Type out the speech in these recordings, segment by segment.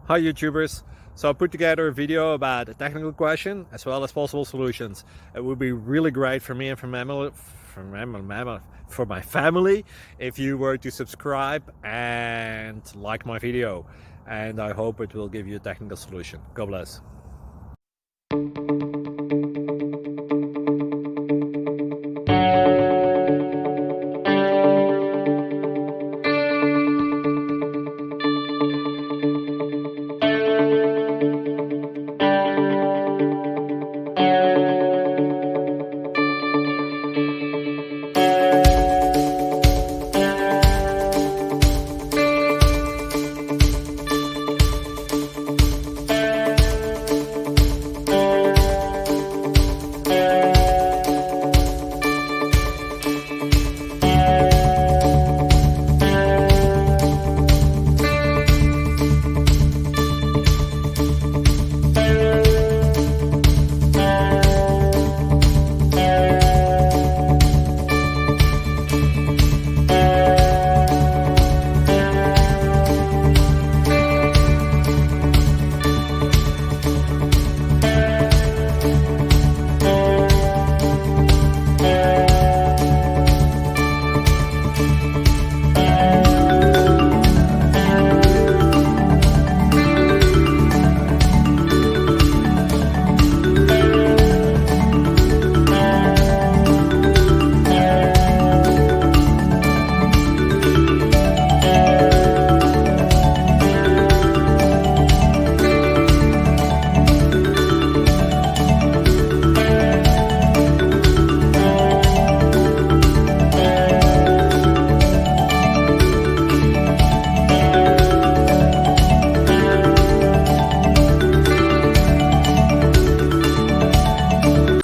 Hi YouTubers! So I put together a video about a technical question as well as possible solutions. It would be really great for me and for my family if you were to subscribe and like my video, and I hope it will give you a technical solution. God bless.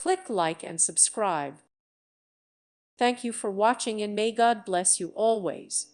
Click like and subscribe. Thank you for watching and may God bless you always.